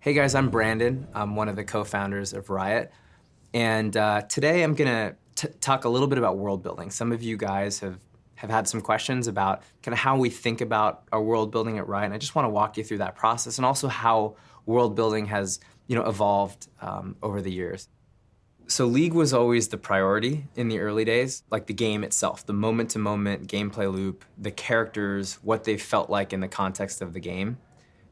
Hey guys, I'm Brandon. I'm one of the co-founders of Riot. And today I'm gonna talk a little bit about world building. Some of you guys have had some questions about kind of how we think about our world building at Riot. And I just wanna walk you through that process and also how world building has evolved over the years. So League was always the priority in the early days, like the game itself, the moment-to-moment gameplay loop, the characters, what they felt like in the context of the game.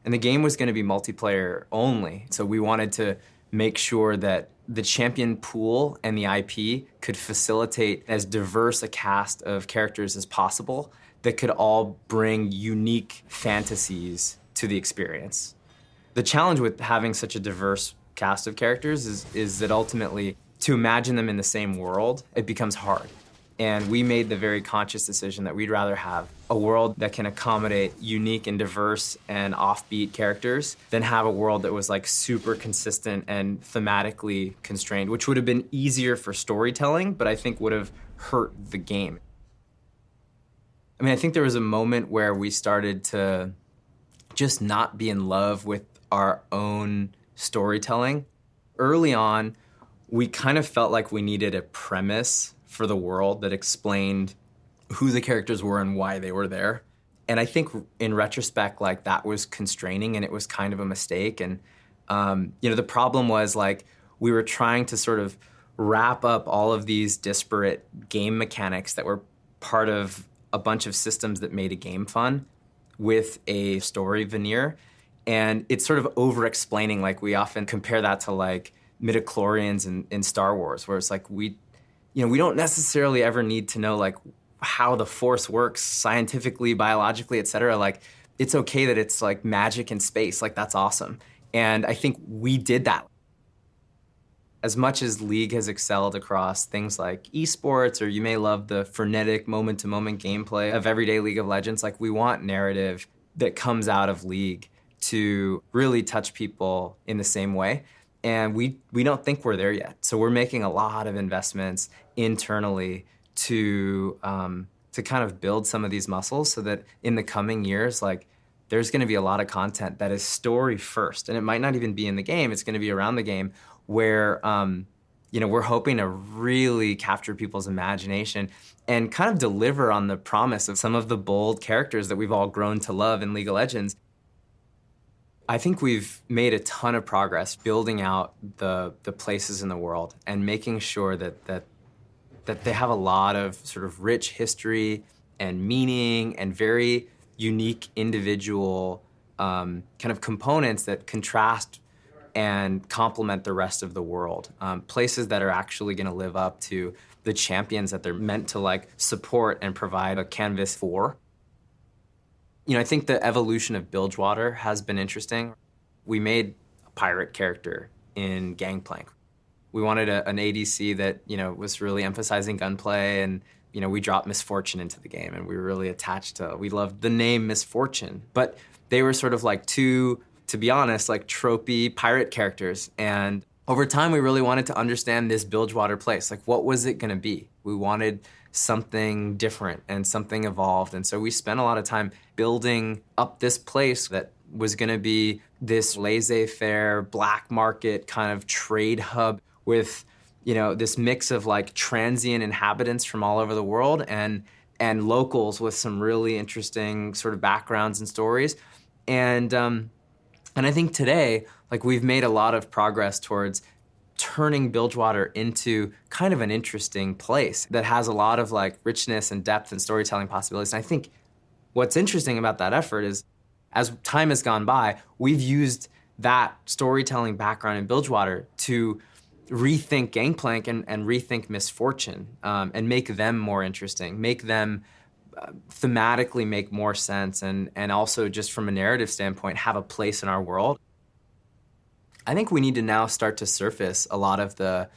And the game was going to be multiplayer only. So we wanted to make sure that the champion pool and the IP could facilitate as diverse a cast of characters as possible that could all bring unique fantasies to the experience. The challenge with having such a diverse cast of characters is that ultimately, to imagine them in the same world, it becomes hard. And we made the very conscious decision that we'd rather have a world that can accommodate unique and diverse and offbeat characters than have a world that was like super consistent and thematically constrained, which would have been easier for storytelling, but I think would have hurt the game. I mean, I think there was a moment where we started to just not be in love with our own storytelling. Early on, we kind of felt like we needed a premise for the world that explained who the characters were and why they were there. And I think in retrospect, like that was constraining and it was kind of a mistake. And the problem was like we were trying to sort of wrap up all of these disparate game mechanics that were part of a bunch of systems that made a game fun with a story veneer. And it's sort of over-explaining, like we often compare that to like midichlorians in Star Wars, where it's like we don't necessarily ever need to know like how the Force works scientifically, biologically, et cetera. Like it's okay that it's like magic in space, like that's awesome. And I think we did that. As much as League has excelled across things like esports, or you may love the frenetic moment-to-moment gameplay of everyday League of Legends, like we want narrative that comes out of League to really touch people in the same way. And we don't think we're there yet. So we're making a lot of investments internally to kind of build some of these muscles so that in the coming years, like there's gonna be a lot of content that is story first. And it might not even be in the game, it's gonna be around the game where we're hoping to really capture people's imagination and kind of deliver on the promise of some of the bold characters that we've all grown to love in League of Legends. I think we've made a ton of progress building out the places in the world and making sure that they have a lot of sort of rich history and meaning and very unique individual kind of components that contrast and complement the rest of the world. Places that are actually gonna live up to the champions that they're meant to like support and provide a canvas for. I think the evolution of Bilgewater has been interesting. We made a pirate character in Gangplank. We wanted an ADC that, was really emphasizing gunplay, and, we dropped Miss Fortune into the game, and we were really attached we loved the name Miss Fortune. But they were sort of like two, to be honest, like tropey pirate characters. And over time, we really wanted to understand this Bilgewater place. Like, what was it gonna be? We wanted something different and something evolved. And so we spent a lot of time building up this place that was gonna be this laissez-faire, black market kind of trade hub with, this mix of like transient inhabitants from all over the world and locals with some really interesting sort of backgrounds and stories. And I think today, like we've made a lot of progress towards turning Bilgewater into kind of an interesting place that has a lot of like richness and depth and storytelling possibilities. And I think what's interesting about that effort is as time has gone by, we've used that storytelling background in Bilgewater to rethink Gangplank and rethink Miss Fortune and make them more interesting, make them thematically make more sense and also just from a narrative standpoint have a place in our world. I think we need to now start to surface a lot of the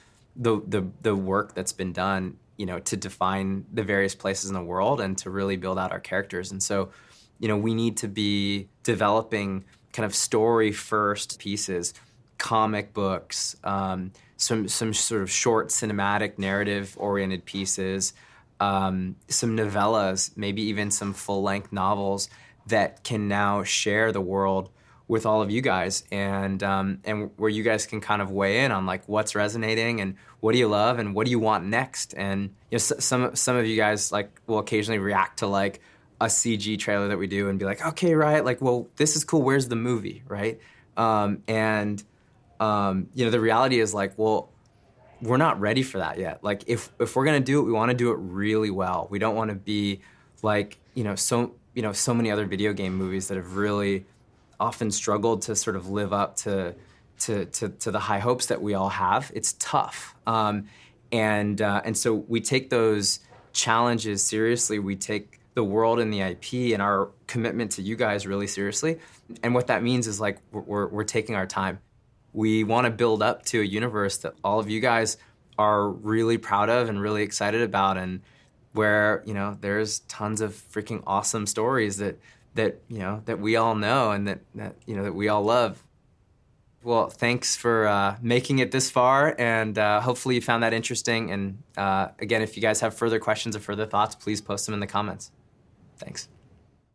work that's been done, to define the various places in the world and to really build out our characters. And so, we need to be developing kind of story-first pieces, comic books, some sort of short cinematic narrative-oriented pieces, some novellas, maybe even some full-length novels that can now share the world with all of you guys, and where you guys can kind of weigh in on like what's resonating and what do you love and what do you want next. And some of you guys like will occasionally react to like a CG trailer that we do and be like, okay, Riot, like, well, this is cool. Where's the movie, right? The reality is like, well, we're not ready for that yet. Like, if we're gonna do it, we want to do it really well. We don't want to be like so many other video game movies that have really often struggled to sort of live up to the high hopes that we all have. It's tough, and so we take those challenges seriously. We take the world and the IP and our commitment to you guys really seriously. And what that means is like we're taking our time. We want to build up to a universe that all of you guys are really proud of and really excited about, and where there's tons of freaking awesome stories that we all know and that we all love. Well, thanks for making it this far, and hopefully you found that interesting. And again, if you guys have further questions or further thoughts, please post them in the comments. Thanks.